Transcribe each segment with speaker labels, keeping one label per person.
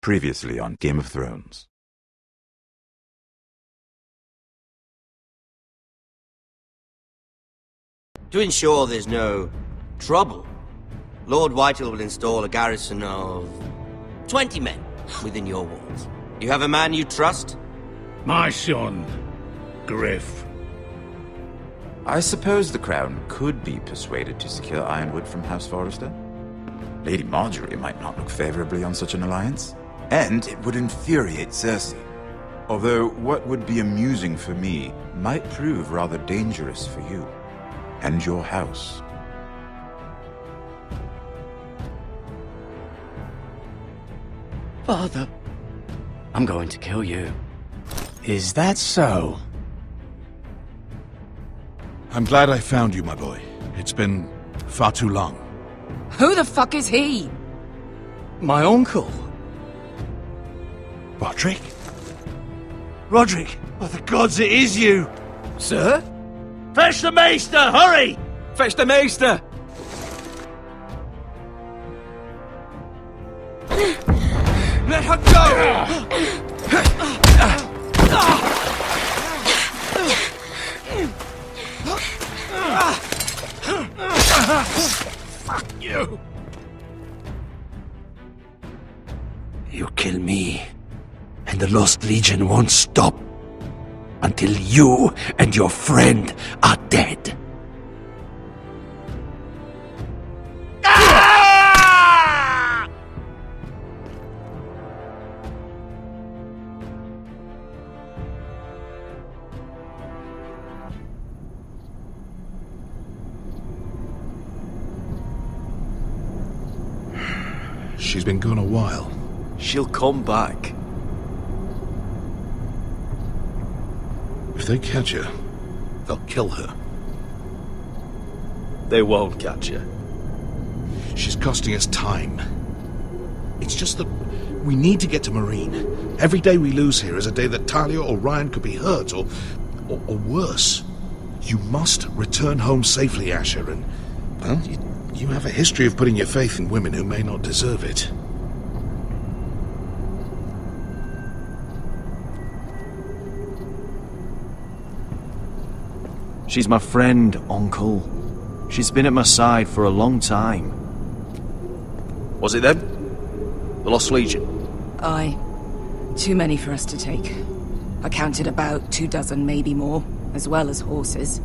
Speaker 1: Previously on Game of Thrones.
Speaker 2: To ensure there's no trouble, Lord Whitehill will install a garrison of 20 men within your walls. You have a man you trust?
Speaker 3: My son, Griff.
Speaker 1: I suppose the Crown could be persuaded to secure Ironwood from House Forrester. Lady Marjorie might not look favorably on such an alliance, and it would infuriate Cersei. Although what would be amusing for me might prove rather dangerous for you and your house.
Speaker 4: Father, I'm going to kill you.
Speaker 5: Is that so?
Speaker 3: I'm glad I found you, my boy. It's been far too long.
Speaker 6: Who the fuck is he?
Speaker 4: My uncle.
Speaker 3: Roderick? Roderick! By the gods, it is you!
Speaker 4: Sir?
Speaker 3: Fetch the maester, hurry!
Speaker 4: Fetch the maester! Let her go!
Speaker 3: Fuck you!
Speaker 5: You kill me, and the Lost Legion won't stop until you and your friend are dead.
Speaker 3: She's been gone a while.
Speaker 4: She'll come back.
Speaker 3: If they catch her, they'll kill her.
Speaker 4: They won't catch her.
Speaker 3: She's costing us time. It's just that we need to get to Marine. Every day we lose here is a day that Talia or Ryan could be hurt, or worse. You must return home safely, Asher, and, well, you have a history of putting your faith in women who may not deserve it.
Speaker 7: She's my friend, Uncle. She's been at my side for a long time.
Speaker 4: Was it them? The Lost Legion?
Speaker 6: Aye. Too many for us to take. I counted about 24, maybe more, as well as horses.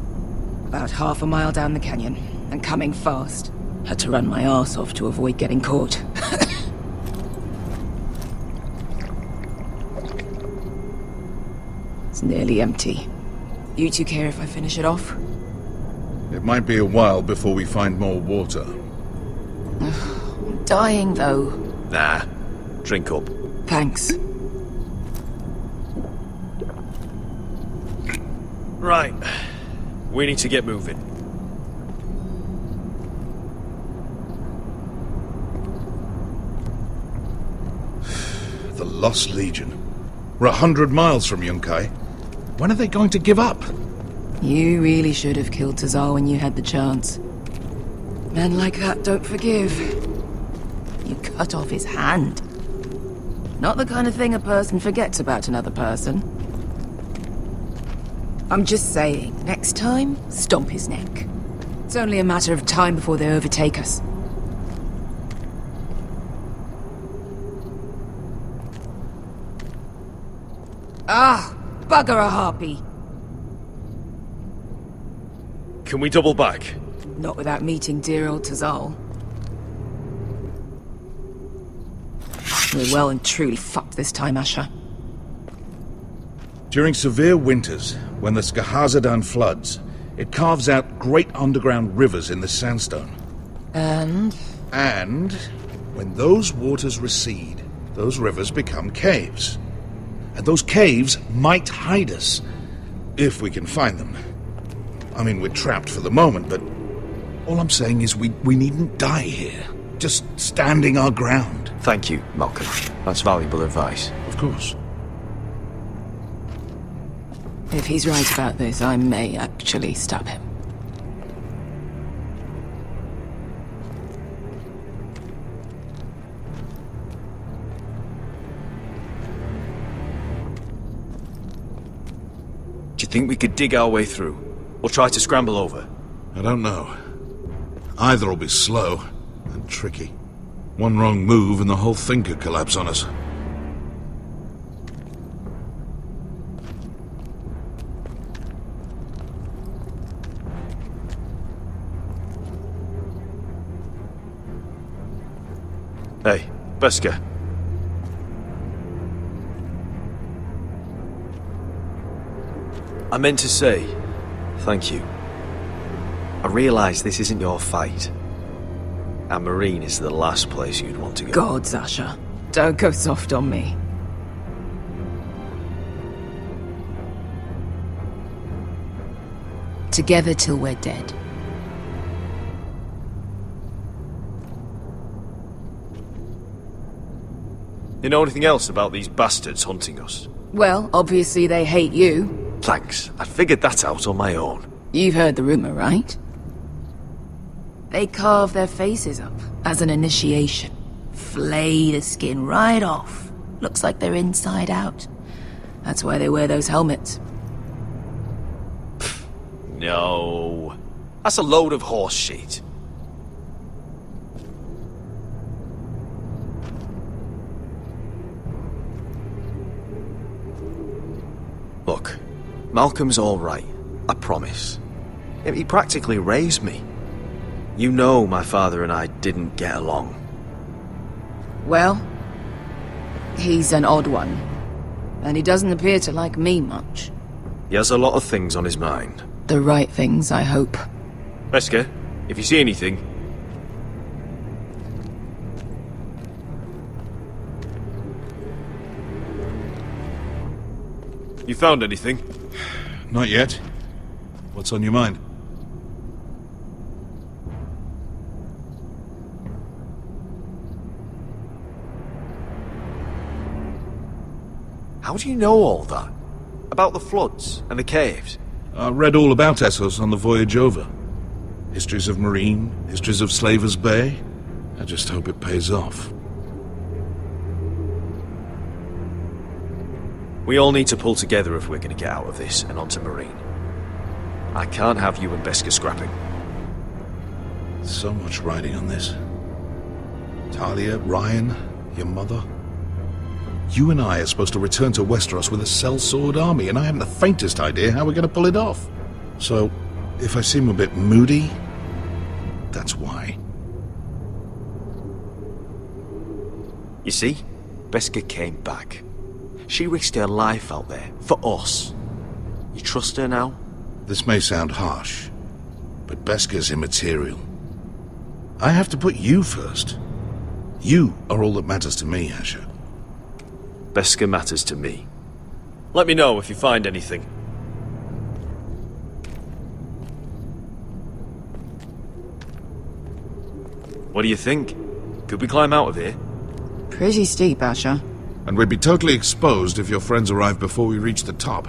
Speaker 6: About half a mile down the canyon, and coming fast. Had to run my arse off to avoid getting caught. It's nearly empty. You two care if I finish it off?
Speaker 3: It might be a while before we find more water.
Speaker 6: I'm dying, though.
Speaker 4: Nah. Drink up.
Speaker 6: Thanks.
Speaker 4: Right. We need to get moving.
Speaker 3: The Lost Legion. We're 100 miles from Yunkai. When are they going to give up?
Speaker 6: You really should have killed Tazar when you had the chance. Men like that don't forgive. You cut off his hand. Not the kind of thing a person forgets about another person. I'm just saying, next time, stomp his neck. It's only a matter of time before they overtake us. Ah! Bugger a harpy!
Speaker 4: Can we double back?
Speaker 6: Not without meeting dear old Tazal. We're well and truly fucked this time, Asher.
Speaker 3: During severe winters, when the Skahazadan floods, it carves out great underground rivers in the sandstone.
Speaker 6: And?
Speaker 3: And when those waters recede, those rivers become caves. And those caves might hide us, if we can find them. I mean, we're trapped for the moment, but all I'm saying is we needn't die here. Just standing our ground.
Speaker 7: Thank you, Malcolm. That's valuable advice.
Speaker 3: Of course.
Speaker 6: If he's right about this, I may actually stop him.
Speaker 4: you think we could dig our way through? Or try to scramble over?
Speaker 3: I don't know. Either will be slow and tricky. One wrong move and the whole thing could collapse on us.
Speaker 4: Hey, Beskar. I meant to say, thank you. I realise this isn't your fight. And Marine is the last place you'd want to go.
Speaker 6: God, Sasha. Don't go soft on me. Together till we're dead.
Speaker 4: You know anything else about these bastards hunting us?
Speaker 6: Well, obviously they hate you.
Speaker 4: Thanks. I figured that out on my own.
Speaker 6: You've heard the rumor, right? They carve their faces up as an initiation. Flay the skin right off. Looks like they're inside out. That's why they wear those helmets.
Speaker 4: No. That's a load of horse shit. Look, Malcolm's all right. I promise. He practically raised me. You know my father and I didn't get along.
Speaker 6: Well, he's an odd one. And he doesn't appear to like me much.
Speaker 4: He has a lot of things on his mind.
Speaker 6: The right things, I hope.
Speaker 4: Beskar, if you see anything... You found anything?
Speaker 3: Not yet. What's on your mind?
Speaker 4: How do you know all that? About the floods and the caves?
Speaker 3: I read all about Essos on the voyage over. Histories of Marine, histories of Slaver's Bay. I just hope it pays off.
Speaker 4: We all need to pull together if we're going to get out of this and onto Marine. I can't have you and Beskar scrapping.
Speaker 3: So much riding on this. Talia, Ryan, your mother. You and I are supposed to return to Westeros with a sellsword army, and I haven't the faintest idea how we're going to pull it off. So, if I seem a bit moody, that's why.
Speaker 4: You see? Beskar came back. She risked her life out there, for us. You trust her now?
Speaker 3: This may sound harsh, but Beskar's immaterial. I have to put you first. You are all that matters to me, Asher.
Speaker 4: Beskar matters to me. Let me know if you find anything. What do you think? Could we climb out of here?
Speaker 6: Pretty steep, Asher.
Speaker 3: And we'd be totally exposed if your friends arrive before we reach the top.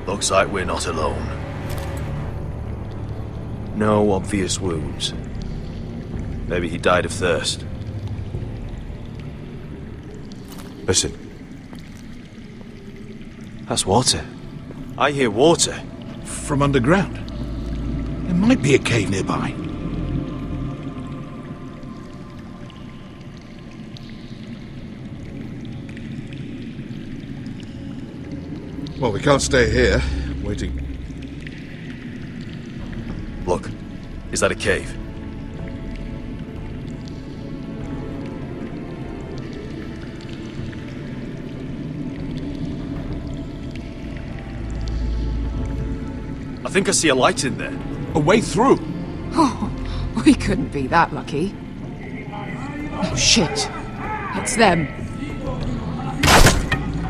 Speaker 4: Looks like we're not alone. No obvious wounds. Maybe he died of thirst. Listen. That's water. I hear water.
Speaker 3: From underground. There might be a cave nearby. Well, we can't stay here, waiting.
Speaker 4: Look, is that a cave? I think I see a light in there.
Speaker 3: A way through!
Speaker 6: Oh, we couldn't be that lucky. Oh, shit. It's them.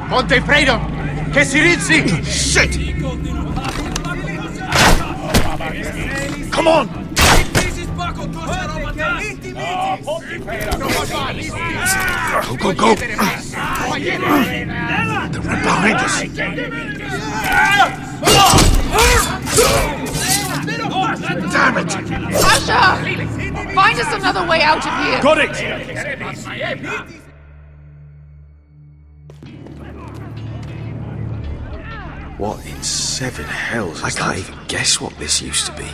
Speaker 8: Ponte Fredo! Che si rizzi!
Speaker 3: Shit! Come on! Go, go, go! They're right behind us! Damn it!
Speaker 6: Sasha! way out of here!
Speaker 8: Got it!
Speaker 4: What in seven hells? I can't even guess what this used to be.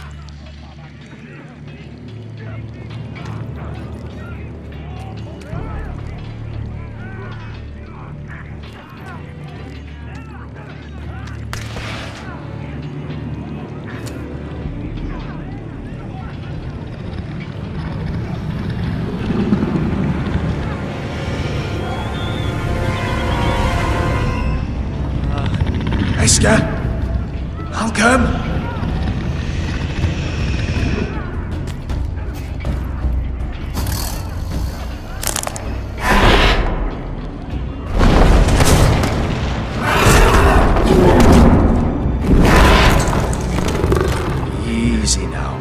Speaker 5: Esker! Malcolm!
Speaker 4: Easy now.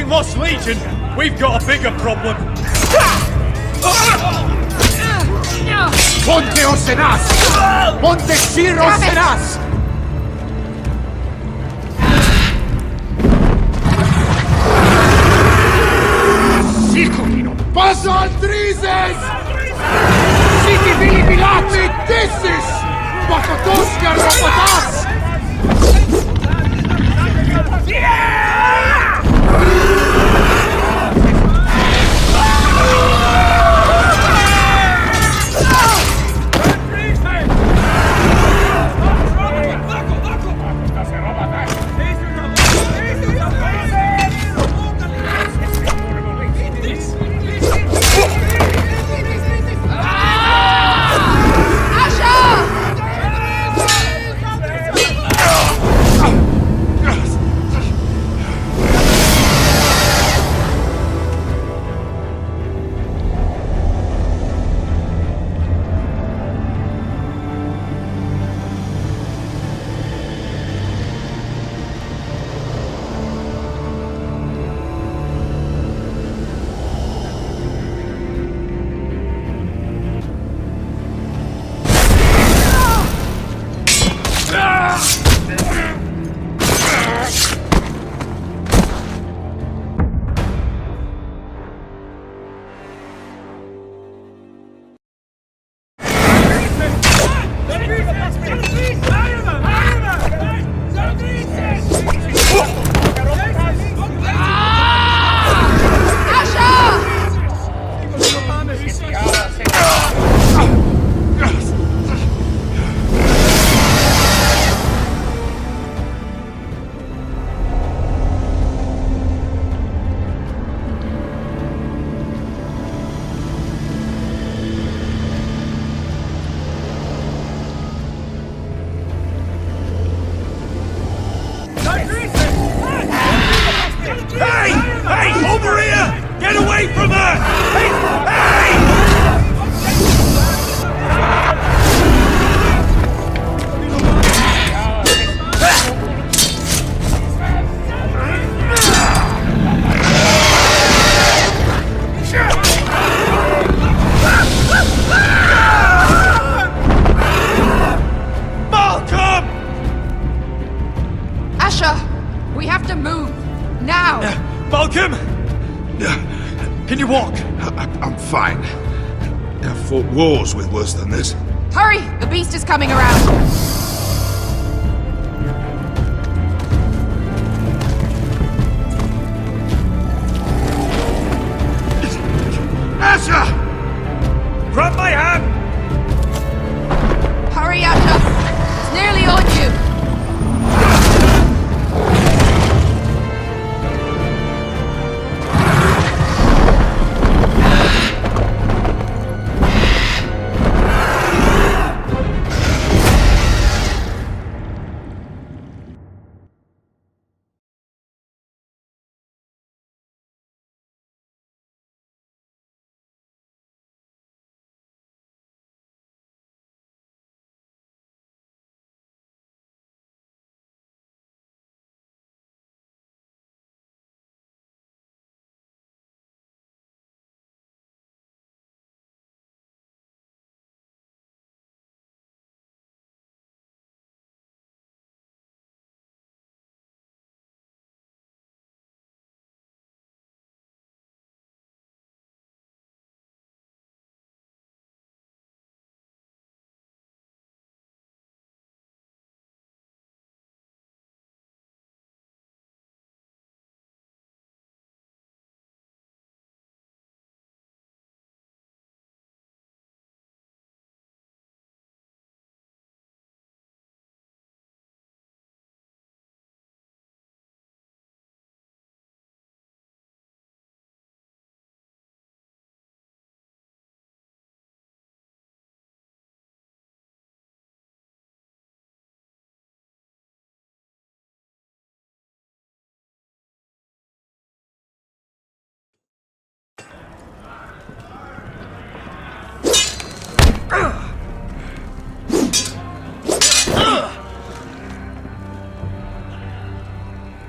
Speaker 8: Lost Legion, we've got a bigger problem. Ponteos en as! Montesiros en as! Siculino! Pasa al Drises! Siti Vili Bilati! Dissis! Bakotoska Robotas! Malcolm! Can you walk?
Speaker 3: I'm fine. I've fought wars with worse than this.
Speaker 6: Hurry! The beast is coming around!
Speaker 8: Asher! Grab my hand!
Speaker 6: Hurry, Asher! It's nearly on you!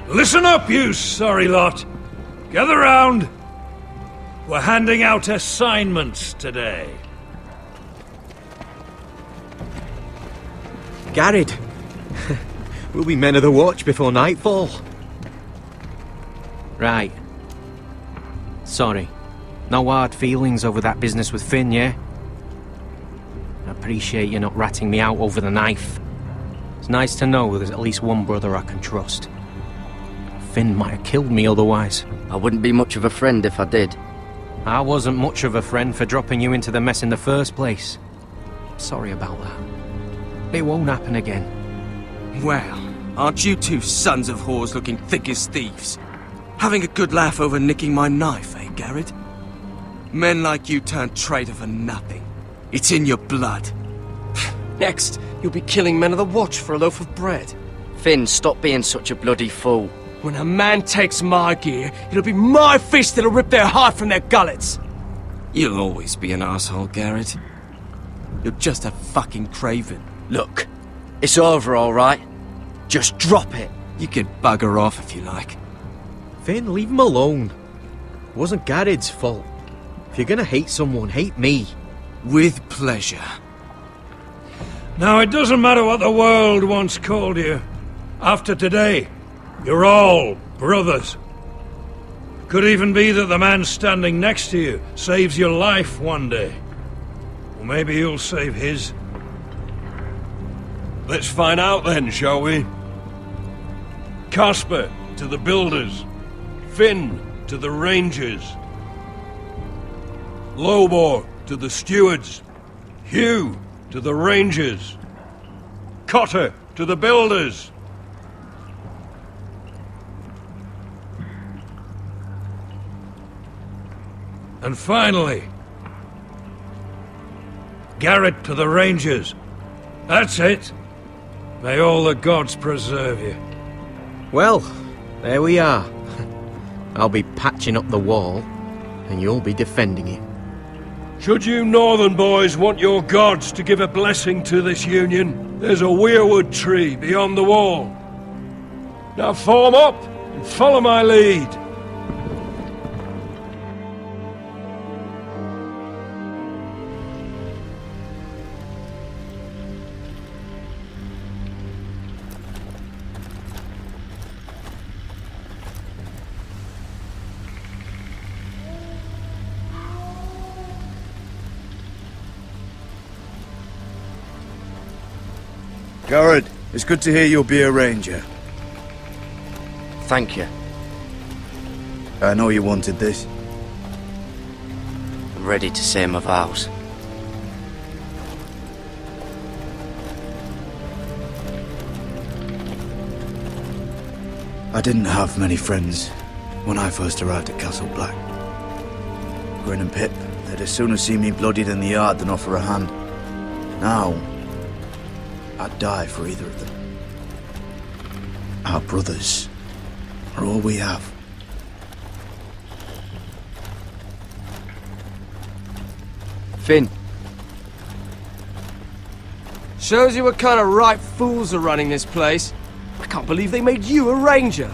Speaker 9: Listen up, you sorry lot. Gather round. We're handing out assignments today.
Speaker 10: Garrett, we'll be men of the watch before nightfall.
Speaker 11: Right. Sorry. No hard feelings over that business with Finn, yeah? I appreciate you not ratting me out over the knife. It's nice to know there's at least one brother I can trust. Finn might have killed me otherwise.
Speaker 12: I wouldn't be much of a friend if I did.
Speaker 11: I wasn't much of a friend for dropping you into the mess in the first place. Sorry about that. It won't happen again.
Speaker 10: Well, aren't you two sons of whores looking thick as thieves? Having a good laugh over nicking my knife, eh, Garrett? Men like you turn traitor for nothing. It's in your blood.
Speaker 13: Next, you'll be killing men of the watch for a loaf of bread.
Speaker 12: Finn, stop being such a bloody fool.
Speaker 13: When a man takes my gear, it'll be my fist that'll rip their heart from their gullets.
Speaker 10: You'll always be an asshole, Garrett. You're just a fucking craven.
Speaker 12: Look, it's over, all right? Just drop it.
Speaker 10: You can bugger off if you like. Finn, leave him alone. It wasn't Garrett's fault. If you're gonna hate someone, hate me.
Speaker 13: With pleasure.
Speaker 9: Now, it doesn't matter what the world once called you. After today, you're all brothers. Could even be that the man standing next to you saves your life one day. Or maybe you'll save his. Let's find out then, shall we? Casper to the builders. Finn to the rangers. Lobor to the stewards. Hugh to the rangers. Cotter to the builders. And finally, Garrett to the rangers. That's it. May all the gods preserve you.
Speaker 10: Well, there we are. I'll be patching up the wall, and you'll be defending it.
Speaker 9: Should you northern boys want your gods to give a blessing to this union, there's a weirwood tree beyond the wall. Now form up and follow my lead.
Speaker 14: Garrett, it's good to hear you'll be a ranger.
Speaker 12: Thank you.
Speaker 14: I know you wanted this.
Speaker 12: I'm ready to say my vows.
Speaker 14: I didn't have many friends when I first arrived at Castle Black. Grin and Pip, they'd as soon as see me bloodied in the yard than offer a hand. Now, I'd die for either of them. Our brothers are all we have.
Speaker 12: Finn.
Speaker 13: Shows you what kind of ripe fools are running this place. I can't believe they made you a ranger.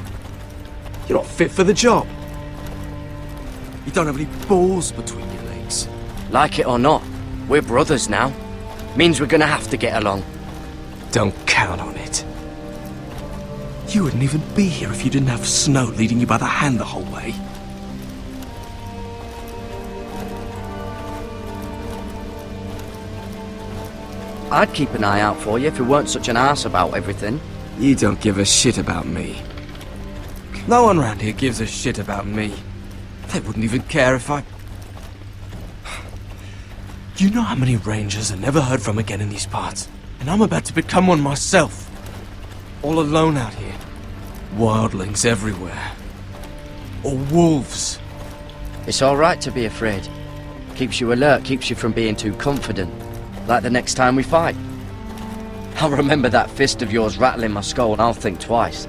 Speaker 13: You're not fit for the job. You don't have any balls between your legs.
Speaker 12: Like it or not, we're brothers now. Means we're gonna have to get along.
Speaker 13: Don't count on it. You wouldn't even be here if you didn't have Snow leading you by the hand the whole way.
Speaker 12: I'd keep an eye out for you if you weren't such an arse about everything.
Speaker 13: You don't give a shit about me. No one around here gives a shit about me. They wouldn't even care if I... You know how many rangers are never heard from again in these parts? And I'm about to become one myself. All alone out here. Wildlings everywhere. Or wolves.
Speaker 12: It's all right to be afraid. Keeps you alert, keeps you from being too confident. Like the next time we fight. I'll remember that fist of yours rattling my skull and I'll think twice.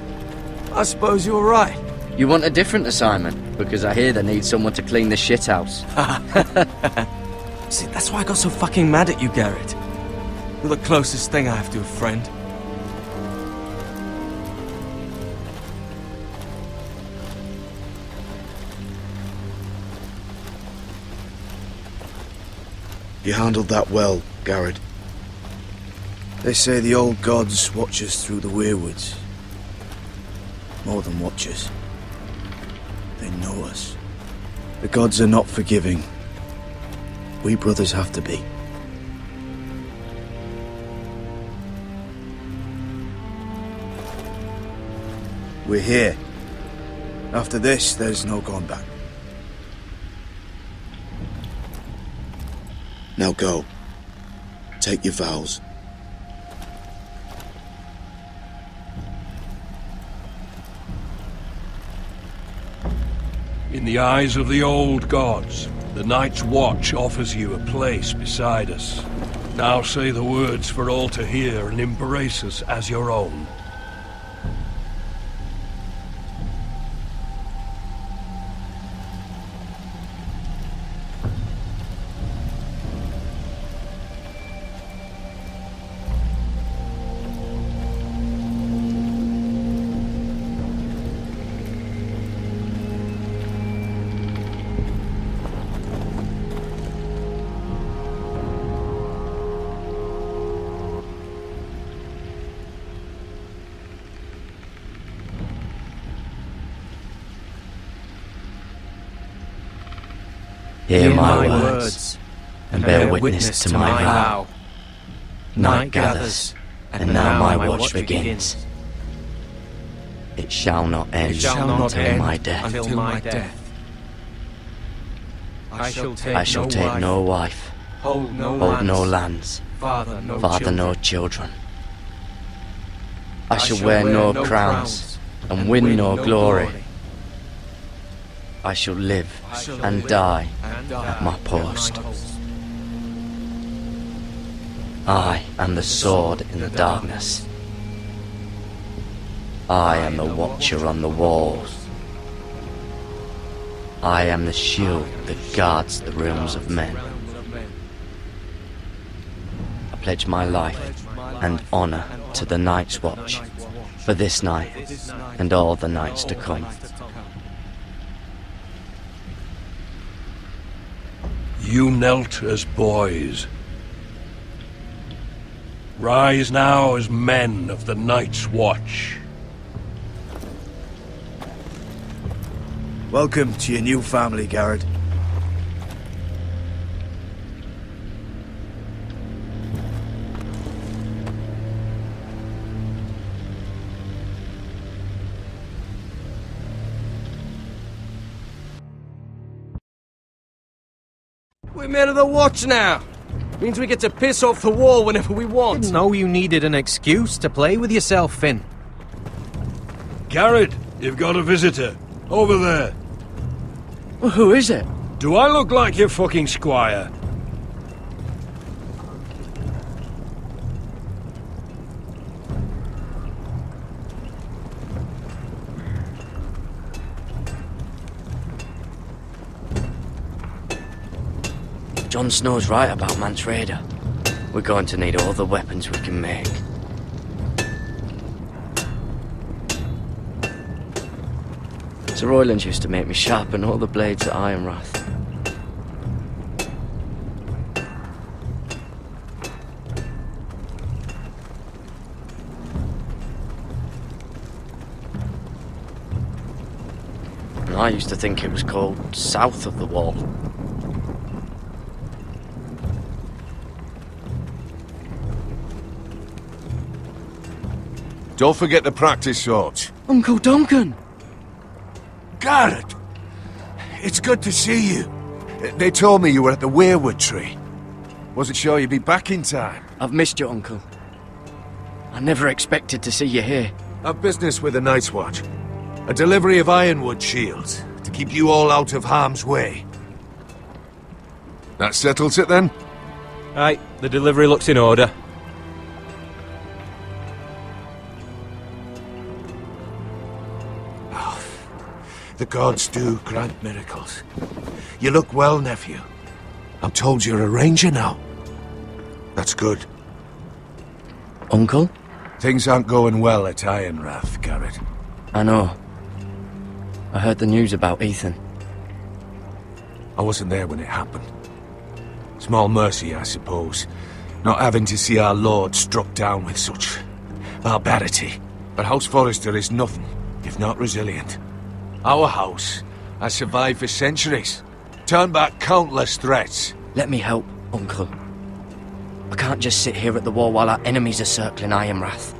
Speaker 13: I suppose you're right.
Speaker 12: You want a different assignment? Because I hear they need someone to clean the shithouse.
Speaker 13: See, that's why I got so fucking mad at you, Garrett. You're the closest thing I have to a friend.
Speaker 14: You handled that well, Garrett. They say the old gods watch us through the weirwoods. More than watch us. They know us. The gods are not forgiving. We brothers have to be. We're here. After this, there's no going back. Now go. Take your vows.
Speaker 9: In the eyes of the old gods, the Night's Watch offers you a place beside us. Now say the words for all to hear and embrace us as your own.
Speaker 12: Hear my words, and bear witness to my vow. Night gathers, and now my watch begins. It shall not end until my death. I shall take no wife, hold no lands, father no children. I shall wear no crowns, and win no glory. I shall live and die at my post. I am the sword in the darkness. I am the watcher on the walls. I am the shield that guards the rooms of men. I pledge my life and honor to the Night's Watch for this night and all the nights to come.
Speaker 9: You knelt as boys. Rise now as men of the Night's Watch.
Speaker 14: Welcome to your new family, Garrett.
Speaker 13: We're men of the Watch now. Means we get to piss off the wall whenever we want.
Speaker 11: Didn't know you needed an excuse to play with yourself, Finn.
Speaker 9: Garrett, you've got a visitor. Over there.
Speaker 12: Well, who is it?
Speaker 9: Do I look like your fucking squire?
Speaker 12: Jon Snow's right about Mance Rayder. We're going to need all the weapons we can make. Sir Royland used to make me sharpen all the blades at Ironrath. And I used to think it was called south of the wall.
Speaker 15: Don't forget to practice swords.
Speaker 12: Uncle Duncan!
Speaker 15: Garrett! It's good to see you. They told me you were at the weirwood tree. Wasn't sure you'd be back in time.
Speaker 12: I've missed you, Uncle. I never expected to see you here.
Speaker 15: I've business with the Night's Watch. A delivery of ironwood shields to keep you all out of harm's way. That settles it then?
Speaker 10: Aye, the delivery looks in order.
Speaker 15: The gods do grant miracles. You look well, nephew. I'm told you're a ranger now. That's good.
Speaker 12: Uncle?
Speaker 15: Things aren't going well at Ironrath, Garrett.
Speaker 12: I know. I heard the news about Ethan.
Speaker 15: I wasn't there when it happened. Small mercy, I suppose, not having to see our lord struck down with such barbarity. But House Forrester is nothing if not resilient. Our house has survived for centuries, turned back countless threats.
Speaker 12: Let me help, Uncle. I can't just sit here at the wall while our enemies are circling Ironrath.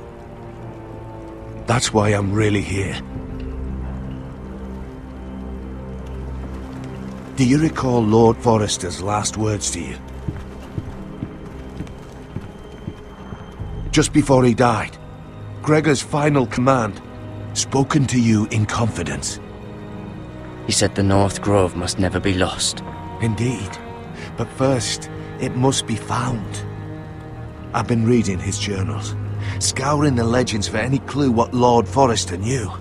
Speaker 15: That's why I'm really here. Do you recall Lord Forrester's last words to you? Just before he died, Gregor's final command, spoken to you in confidence.
Speaker 12: He said the North Grove must never be lost.
Speaker 15: Indeed. But first, it must be found. I've been reading his journals, scouring the legends for any clue what Lord Forrester knew.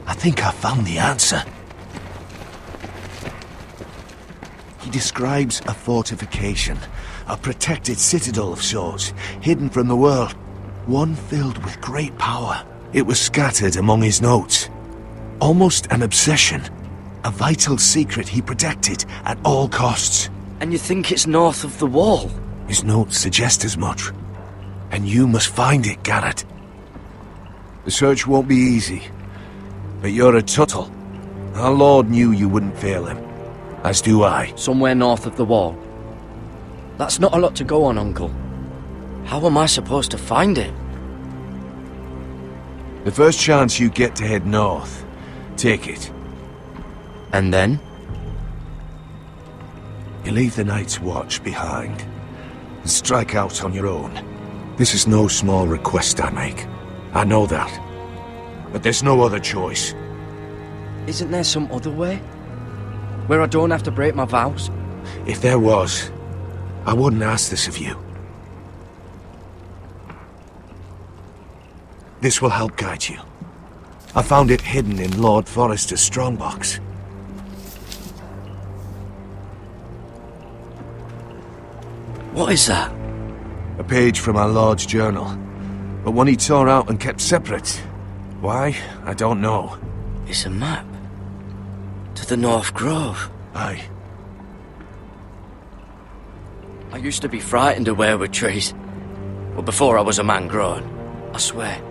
Speaker 15: I think I found the answer. He describes a fortification, a protected citadel of sorts, hidden from the world, one filled with great power. It was scattered among his notes. Almost an obsession, a vital secret he protected at all costs.
Speaker 12: And you think it's north of the wall?
Speaker 15: His notes suggest as much. And you must find it, Garrett. The search won't be easy, but you're a Tuttle. Our Lord knew you wouldn't fail him, as do I.
Speaker 12: Somewhere north of the wall. That's not a lot to go on, Uncle. How am I supposed to find it?
Speaker 15: The first chance you get to head north, take it.
Speaker 12: And then?
Speaker 15: You leave the Night's Watch behind, and strike out on your own. This is no small request I make. I know that. But there's no other choice.
Speaker 12: Isn't there some other way? Where I don't have to break my vows?
Speaker 15: If there was, I wouldn't ask this of you. This will help guide you. I found it hidden in Lord Forrester's strongbox.
Speaker 12: What is that?
Speaker 15: A page from our Lord's journal, but one he tore out and kept separate. Why? I don't know.
Speaker 12: It's a map. To the North Grove.
Speaker 15: Aye.
Speaker 12: I used to be frightened of weirwood trees. But before I was a man grown, I swear,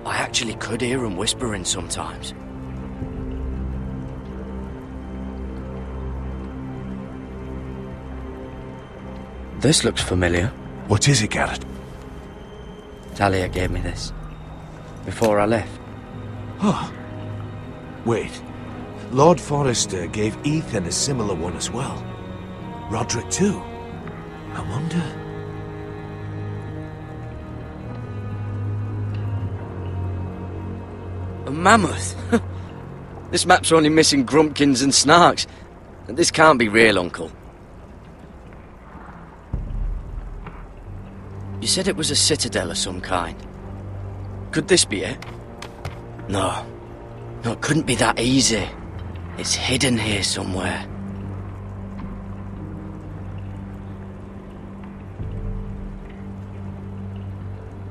Speaker 12: I actually could hear them whispering sometimes. This looks familiar.
Speaker 15: What is it, Garrett?
Speaker 12: Talia gave me this. Before I left.
Speaker 15: Oh. Wait. Lord Forrester gave Ethan a similar one as well. Roderick too. I wonder...
Speaker 12: A mammoth? This map's only missing grumpkins and snarks. This can't be real, Uncle. You said it was a citadel of some kind. Could this be it? No. No, it couldn't be that easy. It's hidden here somewhere.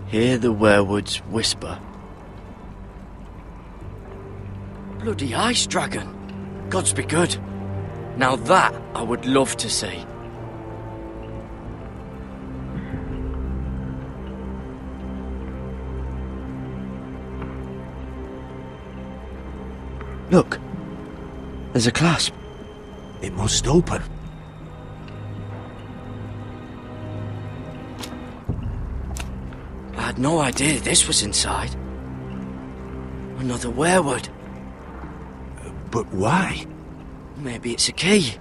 Speaker 12: Hear the werewoods whisper. Bloody ice dragon. Gods be good. Now that I would love to see. Look. There's a clasp.
Speaker 15: It must open.
Speaker 12: I had no idea this was inside. Another werewood.
Speaker 15: But why?
Speaker 12: Maybe it's a key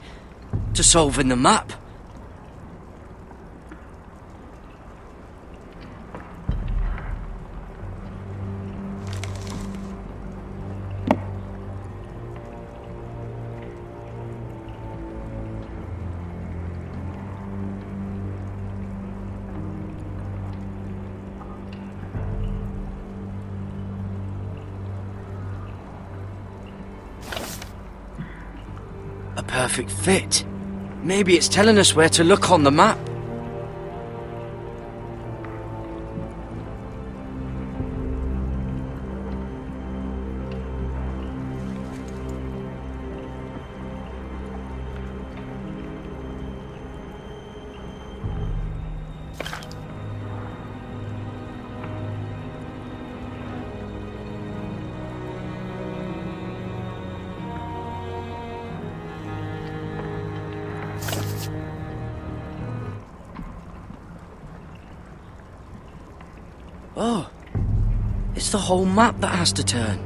Speaker 12: to solving the map. A perfect fit. Maybe it's telling us where to look on the map.
Speaker 2: Oh, it's the whole map that has to turn.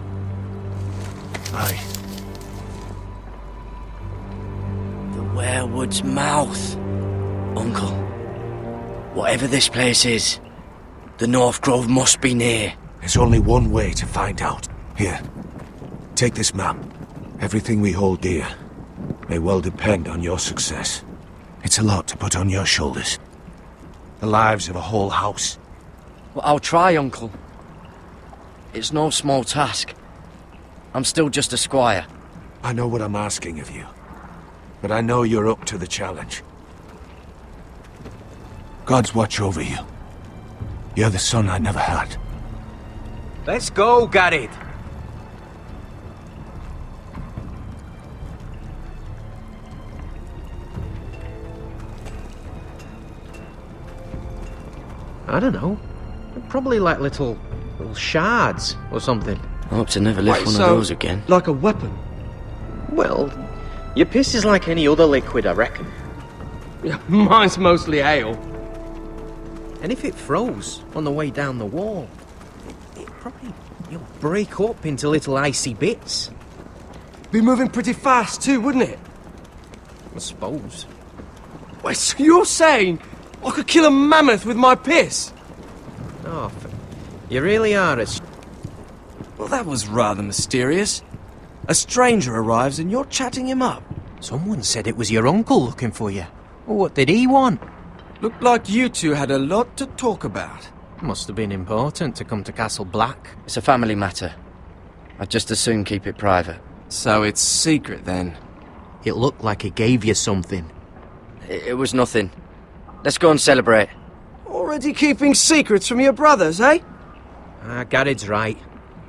Speaker 15: Aye.
Speaker 2: The Werewood's mouth. Uncle, whatever this place is, the North Grove must be near.
Speaker 15: There's only one way to find out. Here, take this map. Everything we hold dear may well depend on your success. It's a lot to put on your shoulders. The lives of a whole house.
Speaker 2: Well, I'll try, Uncle. It's no small task. I'm still just a squire.
Speaker 15: I know what I'm asking of you, but I know you're up to the challenge. God's watch over you. You're the son I never had.
Speaker 11: Let's go, Garrett. I don't know. Probably like little shards or something.
Speaker 2: I hope to never lift one of those again.
Speaker 13: Like a weapon?
Speaker 11: Well, your piss is like any other liquid, I reckon.
Speaker 13: Yeah, mine's mostly ale.
Speaker 11: And if it froze on the way down the wall, it probably break up into little icy bits.
Speaker 13: Be moving pretty fast too, wouldn't it?
Speaker 11: I suppose.
Speaker 13: Wait, so you're saying I could kill a mammoth with my piss?
Speaker 11: Oh, you really are a...
Speaker 10: Well, that was rather mysterious. A stranger arrives and you're chatting him up.
Speaker 11: Someone said it was your uncle looking for you. Well, what did he want?
Speaker 10: Looked like you two had a lot to talk about.
Speaker 11: Must have been important to come to Castle Black.
Speaker 2: It's a family matter. I'd just as soon keep it private.
Speaker 10: So it's secret, then?
Speaker 11: It looked like he gave you something.
Speaker 2: It was nothing. Let's go and celebrate.
Speaker 13: Already keeping secrets from your brothers, eh?
Speaker 11: Garrett's right.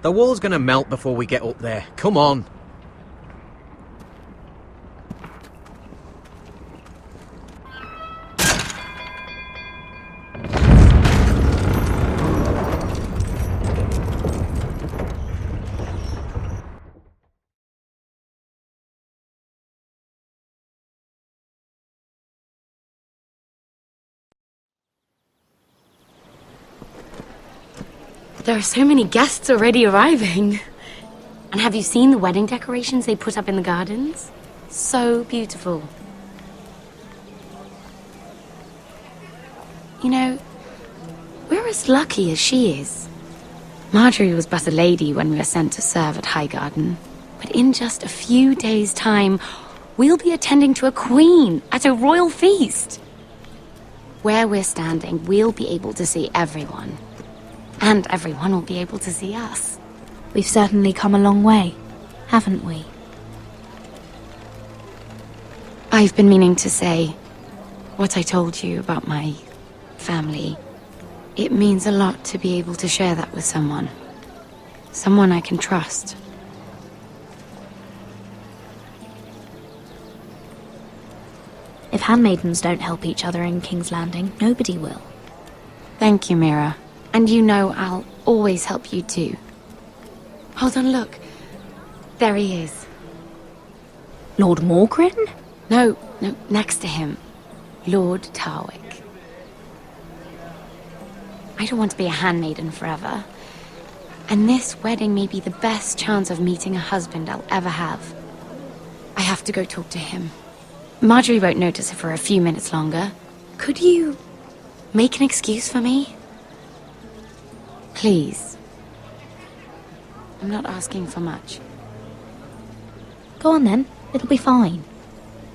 Speaker 11: The wall's gonna melt before we get up there. Come on.
Speaker 16: There are so many guests already arriving. And have you seen the wedding decorations they put up in the gardens? So beautiful. You know, we're as lucky as she is. Marjorie was but a lady when we were sent to serve at Highgarden. But in just a few days' time, we'll be attending to a queen at a royal feast. Where we're standing, we'll be able to see everyone. And everyone will be able to see us.
Speaker 17: We've certainly come a long way, haven't we?
Speaker 16: I've been meaning to say what I told you about my family. It means a lot to be able to share that with someone. Someone I can trust.
Speaker 17: If handmaidens don't help each other in King's Landing, nobody will.
Speaker 16: Thank you, Mira. And you know I'll always help you too. Hold on, look. There he is.
Speaker 17: Lord Morgrin?
Speaker 16: No, next to him. Lord Tarwick. I don't want to be a handmaiden forever. And this wedding may be the best chance of meeting a husband I'll ever have. I have to go talk to him. Marjorie won't notice it for a few minutes longer. Could you make an excuse for me? Please. I'm not asking for much.
Speaker 17: Go on then, it'll be fine.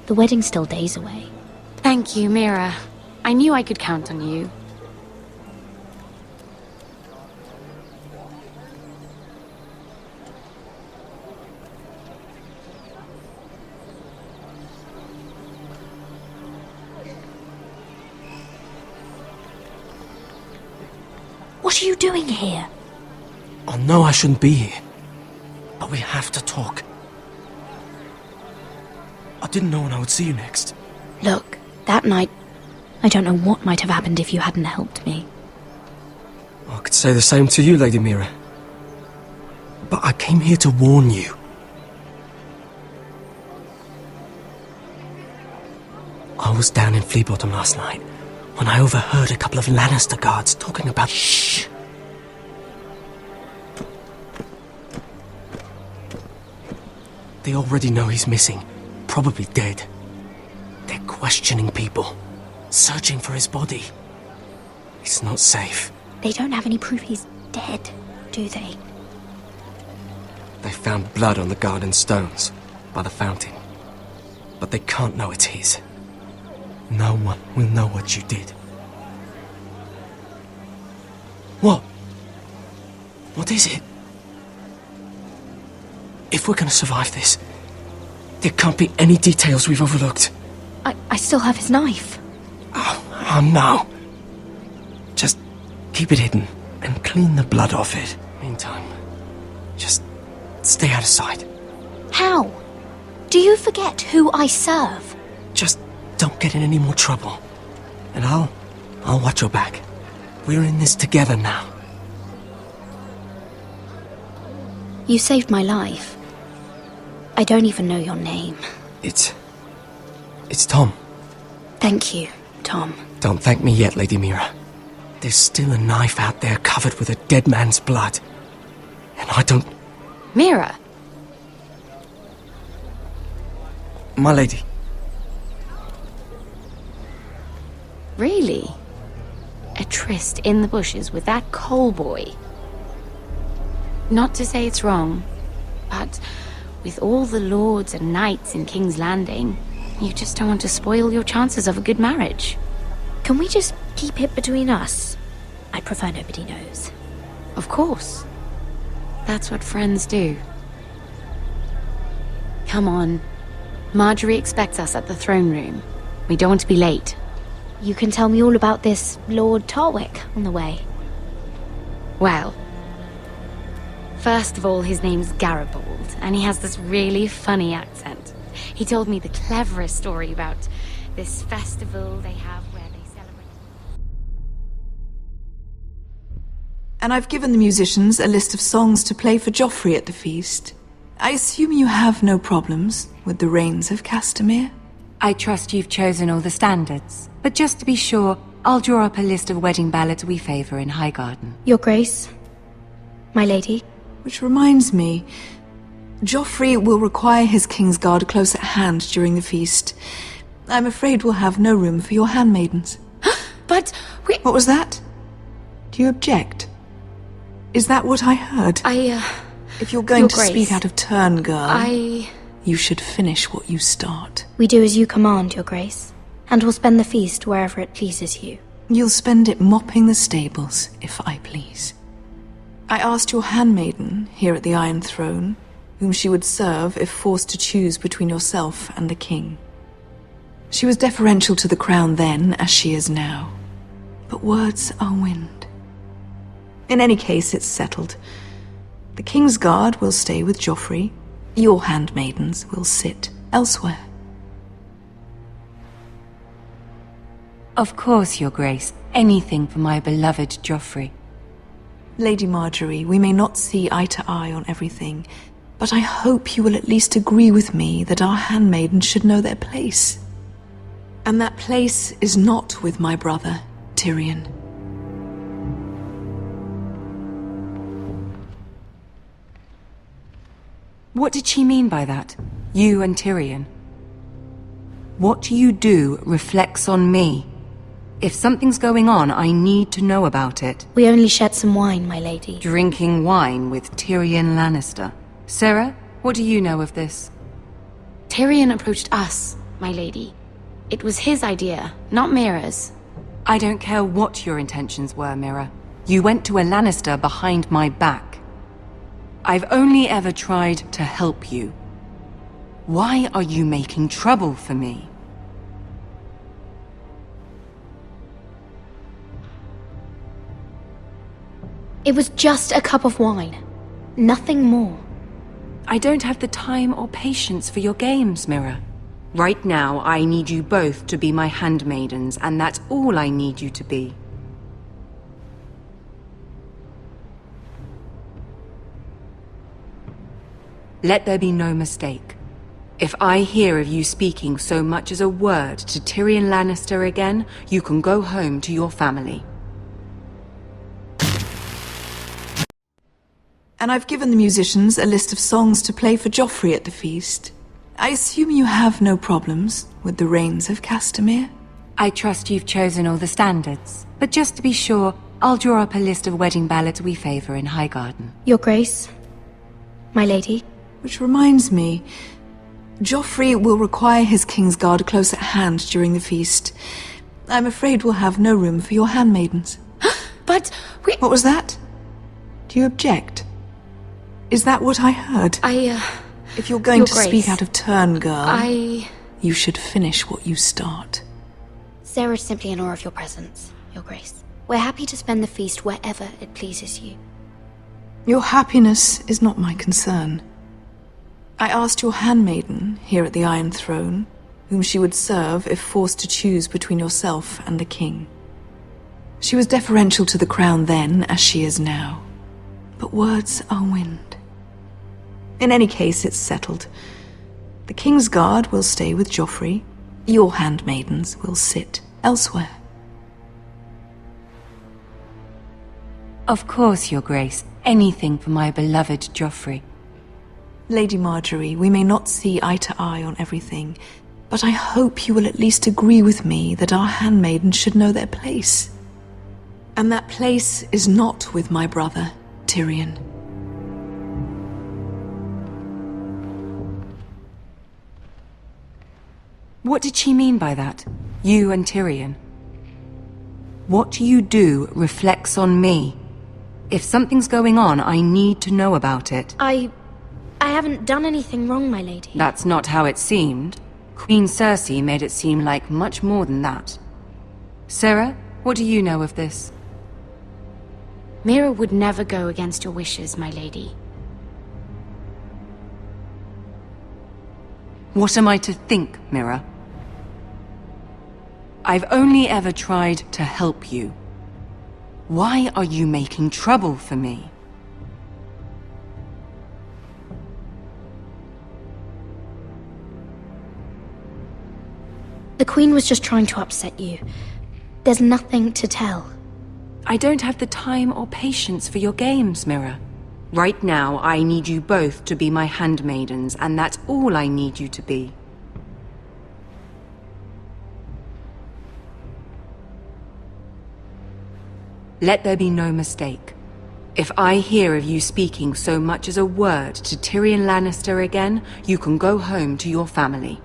Speaker 17: The wedding's still days away.
Speaker 16: Thank you, Mira. I knew I could count on you.
Speaker 17: What are you doing here?
Speaker 13: I know I shouldn't be here, but we have to talk. I didn't know when I would see you next.
Speaker 17: Look, that night, I don't know what might have happened if you hadn't helped me.
Speaker 13: I could say the same to you, Lady Mira. But I came here to warn you. I was down in Flea Bottom last night when I overheard a couple of Lannister guards talking about... Shh! They already know he's missing, probably dead. They're questioning people, searching for his body. It's not safe.
Speaker 17: They don't have any proof he's dead, do they?
Speaker 13: They found blood on the garden stones by the fountain, but they can't know it's his. No one will know what you did. What? What is it? If we're gonna survive this, there can't be any details we've overlooked.
Speaker 17: I still have his knife.
Speaker 13: Oh no. Just keep it hidden and clean the blood off it. Meantime, just stay out of sight.
Speaker 17: How? Do you forget who I serve?
Speaker 13: Just don't get in any more trouble. And I'll watch your back. We're in this together now.
Speaker 17: You saved my life. I don't even know your name.
Speaker 13: It's Tom.
Speaker 17: Thank you, Tom.
Speaker 13: Don't thank me yet, Lady Mira. There's still a knife out there covered with a dead man's blood. And I don't...
Speaker 16: Mira!
Speaker 13: My lady.
Speaker 16: Really? A tryst in the bushes with that coal boy? Not to say it's wrong, but with all the lords and knights in King's Landing, you just don't want to spoil your chances of a good marriage.
Speaker 17: Can we just keep it between us? I prefer nobody knows.
Speaker 16: Of course. That's what friends do. Come on. Marjorie expects us at the throne room. We don't want to be late.
Speaker 17: You can tell me all about this Lord Tarwick on the way.
Speaker 16: Well, first of all, his name's Garibald, and he has this really funny accent. He told me the cleverest story about this festival they have where they celebrate...
Speaker 18: And I've given the musicians a list of songs to play for Joffrey at the feast. I assume you have no problems with the Rains of Castamere?
Speaker 6: I trust you've chosen all the standards. But just to be sure, I'll draw up a list of wedding ballads we favor in Highgarden.
Speaker 17: Your Grace, my lady.
Speaker 18: Which reminds me, Joffrey will require his Kingsguard close at hand during the feast. I'm afraid we'll have no room for your handmaidens.
Speaker 6: But we...
Speaker 18: What was that? Do you object? Is that what I heard? If you're going to speak out of turn, girl, you should finish what you start.
Speaker 17: We do as you command, Your Grace, and we'll spend the feast wherever it pleases you.
Speaker 18: You'll spend it mopping the stables, if I please. I asked your handmaiden here at the Iron Throne whom she would serve if forced to choose between yourself and the king. She was deferential to the crown then, as she is now. But words are wind. In any case, it's settled. The Kingsguard will stay with Joffrey. Your handmaidens will sit elsewhere.
Speaker 6: Of course, Your Grace. Anything for my beloved Joffrey.
Speaker 18: Lady Marjorie, we may not see eye to eye on everything, but I hope you will at least agree with me that our handmaidens should know their place. And that place is not with my brother, Tyrion.
Speaker 6: What did she mean by that? You and Tyrion? What you do reflects on me. If something's going on, I need to know about it.
Speaker 17: We only shed some wine, my lady.
Speaker 6: Drinking wine with Tyrion Lannister. Sarah, what do you know of this?
Speaker 16: Tyrion approached us, my lady. It was his idea, not Mira's.
Speaker 6: I don't care what your intentions were, Mira. You went to a Lannister behind my back. I've only ever tried to help you. Why are you making trouble for me?
Speaker 17: It was just a cup of wine. Nothing more.
Speaker 6: I don't have the time or patience for your games, Mira. Right now, I need you both to be my handmaidens, and that's all I need you to be. Let there be no mistake. If I hear of you speaking so much as a word to Tyrion Lannister again, you can go home to your family.
Speaker 18: And I've given the musicians a list of songs to play for Joffrey at the feast. I assume you have no problems with the Rains of Castamere?
Speaker 6: I trust you've chosen all the standards, but just to be sure, I'll draw up a list of wedding ballads we favor in Highgarden.
Speaker 17: Your Grace, my lady.
Speaker 18: Which reminds me, Joffrey will require his Kingsguard close at hand during the feast. I'm afraid we'll have no room for your handmaidens.
Speaker 6: But we...
Speaker 18: What was that? Do you object? Is that what I heard?
Speaker 17: If
Speaker 18: you're going to speak out of turn, girl, you should finish what you start.
Speaker 17: Sarah's simply in awe of your presence, Your Grace. We're happy to spend the feast wherever it pleases you.
Speaker 18: Your happiness is not my concern. I asked your handmaiden, here at the Iron Throne, whom she would serve if forced to choose between yourself and the king. She was deferential to the crown then, as she is now. But words are wind. In any case, it's settled. The Kingsguard will stay with Joffrey. Your handmaidens will sit elsewhere.
Speaker 6: Of course, Your Grace. Anything for my beloved Joffrey.
Speaker 18: Lady Marjorie, we may not see eye to eye on everything, but I hope you will at least agree with me that our handmaidens should know their place. And that place is not with my brother, Tyrion.
Speaker 6: What did she mean by that? You and Tyrion? What you do reflects on me. If something's going on, I need to know about it.
Speaker 17: I haven't done anything wrong, my lady.
Speaker 6: That's not how it seemed. Queen Cersei made it seem like much more than that. Sarah, what do you know of this?
Speaker 17: Mira would never go against your wishes, my lady.
Speaker 6: What am I to think, Mira? I've only ever tried to help you. Why are you making trouble for me?
Speaker 17: The Queen was just trying to upset you. There's nothing to tell.
Speaker 6: I don't have the time or patience for your games, Mira. Right now, I need you both to be my handmaidens, and that's all I need you to be. Let there be no mistake. If I hear of you speaking so much as a word to Tyrion Lannister again, you can go home to your family.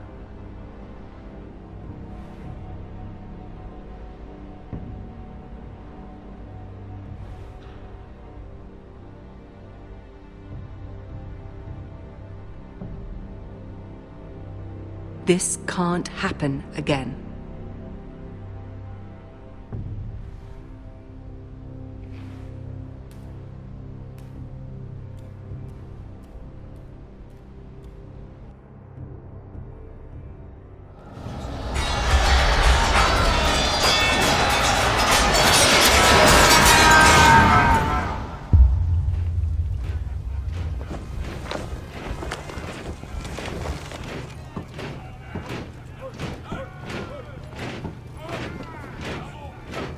Speaker 6: This can't happen again.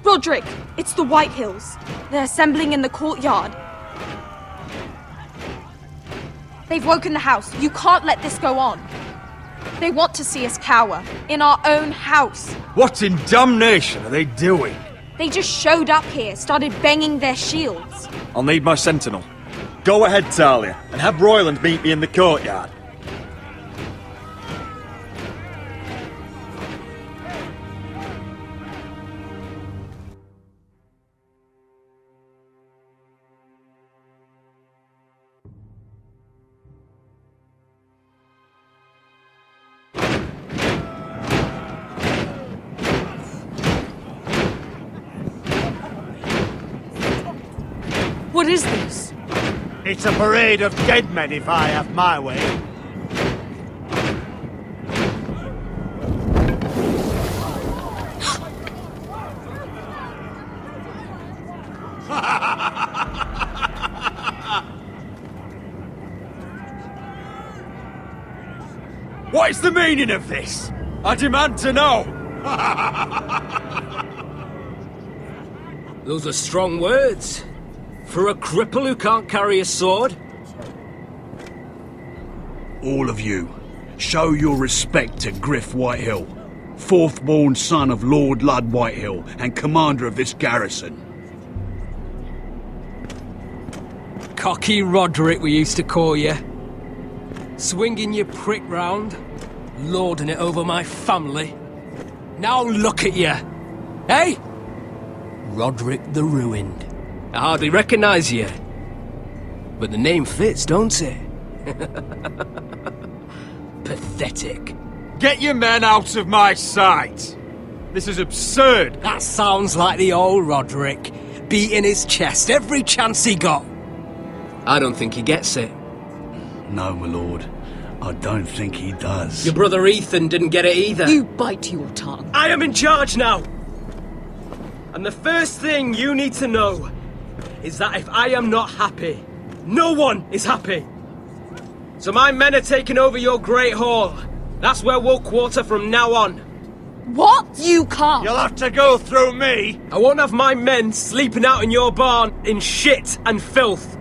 Speaker 19: Roderick, it's the White Hills. They're assembling in the courtyard. They've woken the house. You can't let this go on. They want to see us cower. In our own house.
Speaker 8: What in damnation are they doing?
Speaker 19: They just showed up here, started banging their shields.
Speaker 4: I'll need my sentinel. Go ahead, Talia, and have Royland meet me in the courtyard.
Speaker 19: What is this?
Speaker 8: It's a parade of dead men if I have my way. What is the meaning of this? I demand to know!
Speaker 13: Those are strong words. For a cripple who can't carry a sword?
Speaker 5: All of you, show your respect to Griff Whitehill, fourth-born son of Lord Lud Whitehill and commander of this garrison.
Speaker 13: Cocky Roderick, we used to call you. Swinging your prick round, lording it over my family. Now look at you! Hey? Roderick the Ruined. I hardly recognise you. But the name fits, don't it? Pathetic.
Speaker 8: Get your men out of my sight! This is absurd!
Speaker 13: That sounds like the old Roderick, beating his chest every chance he got. I don't think he gets it.
Speaker 5: No, my lord. I don't think he does.
Speaker 13: Your brother Ethan didn't get it either.
Speaker 20: You bite your tongue.
Speaker 13: I am in charge now! And the first thing you need to know is that if I am not happy, no one is happy. So my men are taking over your Great Hall. That's where we'll quarter from now on.
Speaker 20: What? You can't!
Speaker 8: You'll have to go through me!
Speaker 13: I won't have my men sleeping out in your barn in shit and filth.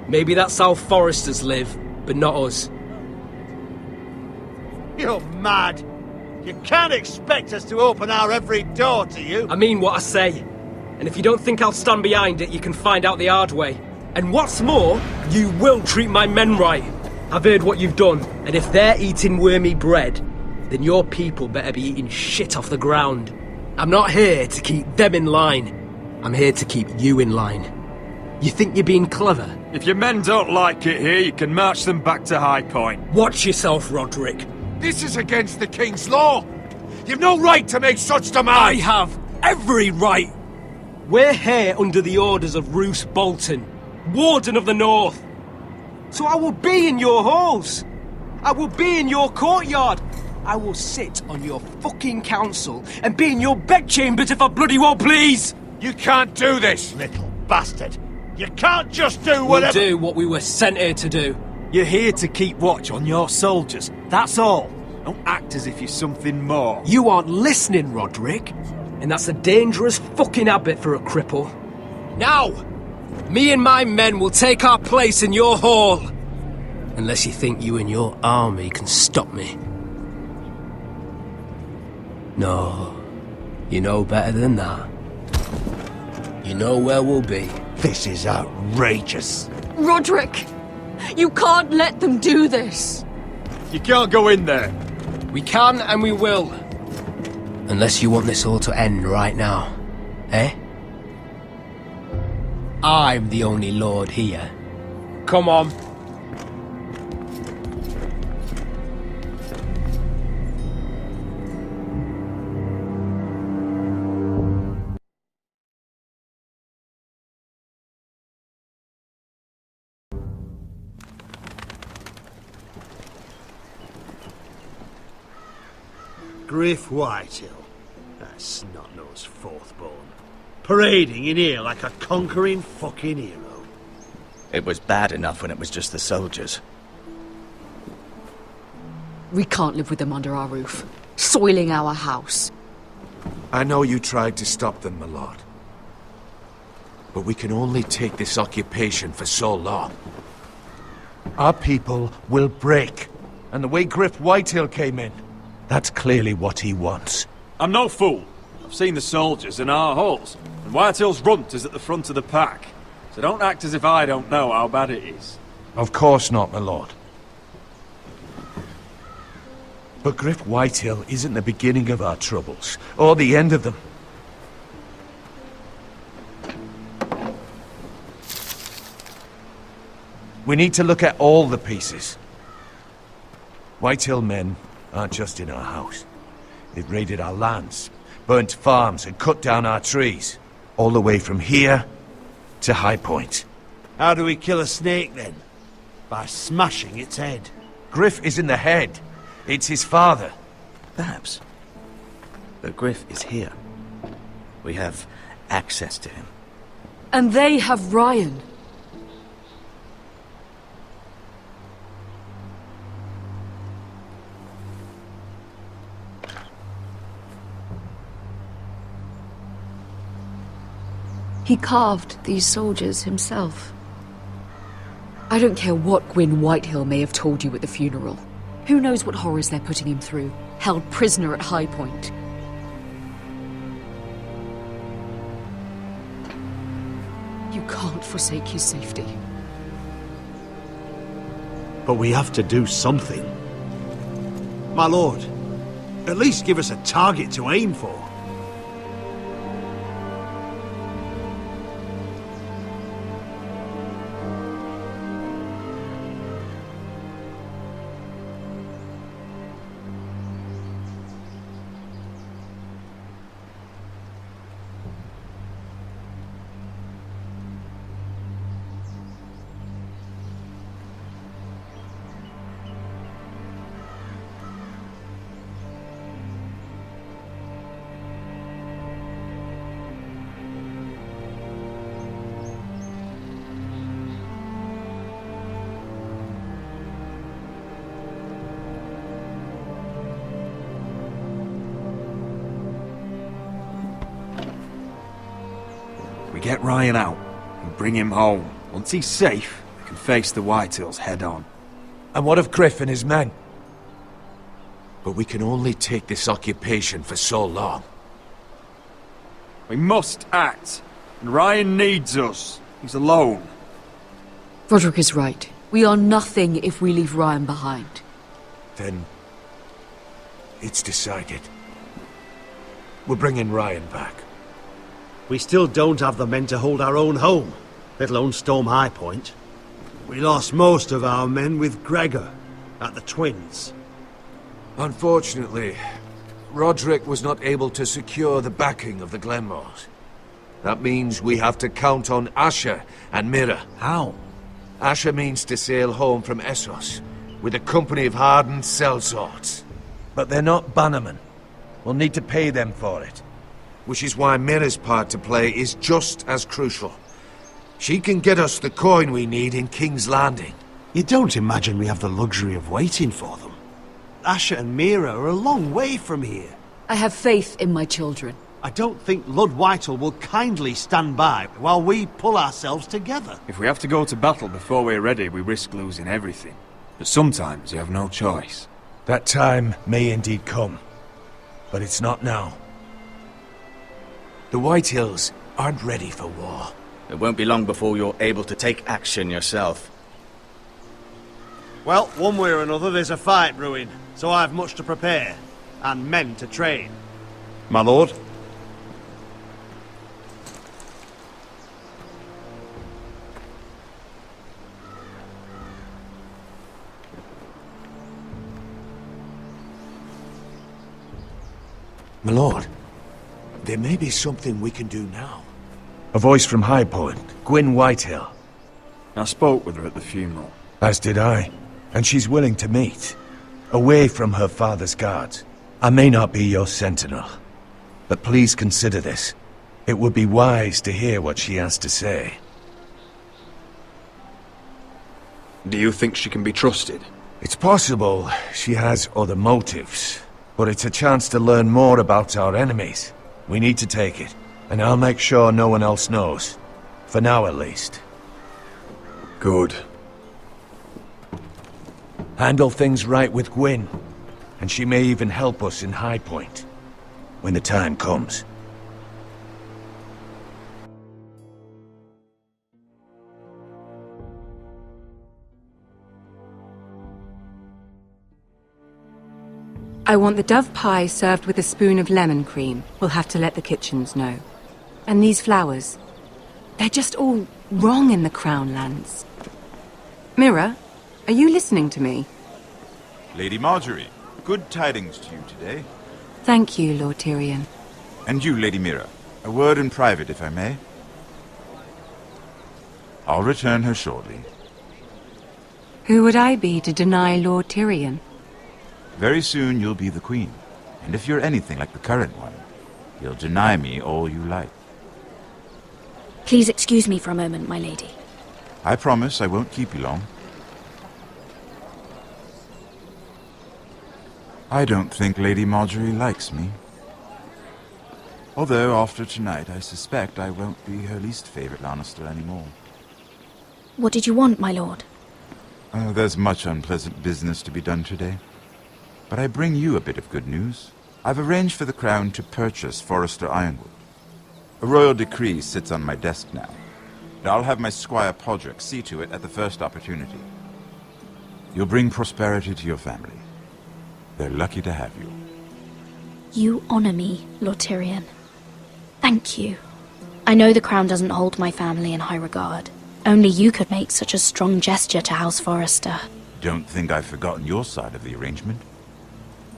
Speaker 13: Maybe that's how foresters live, but not us.
Speaker 8: You're mad! You can't expect us to open our every door to you!
Speaker 13: I mean what I say. And if you don't think I'll stand behind it, you can find out the hard way. And what's more, you will treat my men right. I've heard what you've done, and if they're eating wormy bread, then your people better be eating shit off the ground. I'm not here to keep them in line. I'm here to keep you in line. You think you're being clever?
Speaker 8: If your men don't like it here, you can march them back to High Point.
Speaker 13: Watch yourself, Roderick.
Speaker 3: This is against the King's law. You've no right to make such demands.
Speaker 13: I have every right. We're here under the orders of Roose Bolton, Warden of the North. So I will be in your halls. I will be in your courtyard. I will sit on your fucking council and be in your bedchambers if I bloody well please.
Speaker 8: You can't do this, little bastard. You can't just do whatever—
Speaker 13: We'll do what we were sent here to do.
Speaker 8: You're here to keep watch on your soldiers, that's all. Don't act as if you're something more.
Speaker 13: You aren't listening, Roderick. And that's a dangerous fucking habit for a cripple. Now, me and my men will take our place in your hall. Unless you think you and your army can stop me. No, you know better than that. You know where we'll be.
Speaker 8: This is outrageous.
Speaker 20: Roderick! You can't let them do this!
Speaker 8: You can't go in there.
Speaker 13: We can and we will. Unless you want this all to end right now. Eh? I'm the only lord here. Come on.
Speaker 8: Griff Whitehill. That snot-nosed fourth-born. Parading in here like a conquering fucking hero.
Speaker 14: It was bad enough when it was just the soldiers.
Speaker 20: We can't live with them under our roof, soiling our house.
Speaker 15: I know you tried to stop them, my lord. But we can only take this occupation for so long. Our people will break. And the way Griff Whitehill came in, that's clearly what he wants.
Speaker 8: I'm no fool. I've seen the soldiers in our halls, and Whitehill's runt is at the front of the pack. So don't act as if I don't know how bad it is.
Speaker 15: Of course not, my lord. But Griff Whitehill isn't the beginning of our troubles, or the end of them. We need to look at all the pieces. Whitehill men aren't just in our house. They've raided our lands, burnt farms and cut down our trees. All the way from here to High Point.
Speaker 8: How do we kill a snake then? By smashing its head.
Speaker 15: Griff isn't the head. It's his father.
Speaker 14: Perhaps. But Griff is here. We have access to him.
Speaker 20: And they have Ryan. He carved these soldiers himself. I don't care what Gwyn Whitehill may have told you at the funeral. Who knows what horrors they're putting him through, held prisoner at High Point. You can't forsake his safety.
Speaker 5: But we have to do something. My lord, at least give us a target to aim for.
Speaker 8: We get Ryan out and bring him home. Once he's safe, we can face the Whitehills head on.
Speaker 15: And what of Griff and his men? But we can only take this occupation for so long.
Speaker 8: We must act, and Ryan needs us. He's alone.
Speaker 20: Roderick is right. We are nothing if we leave Ryan behind.
Speaker 15: Then it's decided. We're bringing Ryan back.
Speaker 5: We still don't have the men to hold our own home, let alone storm High Point. We lost most of our men with Gregor at the Twins.
Speaker 15: Unfortunately, Roderick was not able to secure the backing of the Glenmores. That means we have to count on Asher and Mira.
Speaker 5: How?
Speaker 15: Asher means to sail home from Essos with a company of hardened sellswords.
Speaker 3: But they're not bannermen. We'll need to pay them for it.
Speaker 15: Which is why Mira's part to play is just as crucial. She can get us the coin we need in King's Landing.
Speaker 5: You don't imagine we have the luxury of waiting for them? Asher and Mira are a long way from here.
Speaker 20: I have faith in my children.
Speaker 5: I don't think Lord Whitehall will kindly stand by while we pull ourselves together.
Speaker 8: If we have to go to battle before we're ready, we risk losing everything. But sometimes you have no choice.
Speaker 3: That time may indeed come. But it's not now.
Speaker 15: The Whitehills aren't ready for war.
Speaker 12: It won't be long before you're able to take action yourself.
Speaker 5: Well, one way or another there's a fight brewing, so I have much to prepare, and men to train.
Speaker 8: My lord?
Speaker 15: My lord, there may be something we can do now.
Speaker 3: A voice from High Point, Gwyn Whitehill.
Speaker 8: I spoke with her at the funeral.
Speaker 3: As did I. And she's willing to meet. Away from her father's guards. I may not be your sentinel. But please consider this. It would be wise to hear what she has to say.
Speaker 8: Do you think she can be trusted?
Speaker 3: It's possible she has other motives. But it's a chance to learn more about our enemies. We need to take it. And I'll make sure no one else knows. For now, at least.
Speaker 8: Good.
Speaker 3: Handle things right with Gwyn. And she may even help us in High Point. When the time comes.
Speaker 6: I want the dove pie served with a spoon of lemon cream. We'll have to let the kitchens know. And these flowers. They're just all wrong in the Crown lands. Mira, are you listening to me?
Speaker 1: Lady Marjorie, good tidings to you today.
Speaker 6: Thank you, Lord Tyrion.
Speaker 1: And you, Lady Mira. A word in private, if I may. I'll return her shortly.
Speaker 6: Who would I be to deny Lord Tyrion?
Speaker 1: Very soon you'll be the queen. And if you're anything like the current one, you'll deny me all you like.
Speaker 17: Please excuse me for a moment, my lady.
Speaker 1: I promise I won't keep you long. I don't think Lady Marjorie likes me. Although, after tonight, I suspect I won't be her least favorite Lannister anymore.
Speaker 17: What did you want, my lord?
Speaker 1: There's much unpleasant business to be done today. But I bring you a bit of good news. I've arranged for the Crown to purchase Forrester Ironwood. A royal decree sits on my desk now. And I'll have my squire Podrick see to it at the first opportunity. You'll bring prosperity to your family. They're lucky to have you.
Speaker 17: You honor me, Lord Tyrion. Thank you. I know the Crown doesn't hold my family in high regard. Only you could make such a strong gesture to House Forrester.
Speaker 1: Don't think I've forgotten your side of the arrangement.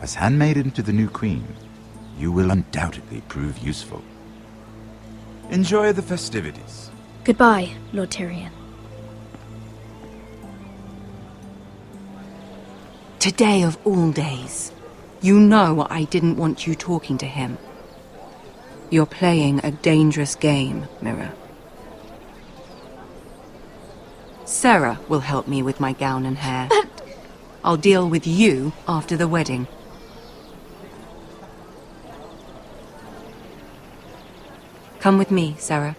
Speaker 1: As handmaiden to the new queen, you will undoubtedly prove useful. Enjoy the festivities.
Speaker 17: Goodbye, Lord Tyrion.
Speaker 6: Today of all days. You know I didn't want you talking to him. You're playing a dangerous game, Mirror. Sarah will help me with my gown and hair.
Speaker 17: But...
Speaker 6: I'll deal with you after the wedding. Come with me, Sarah.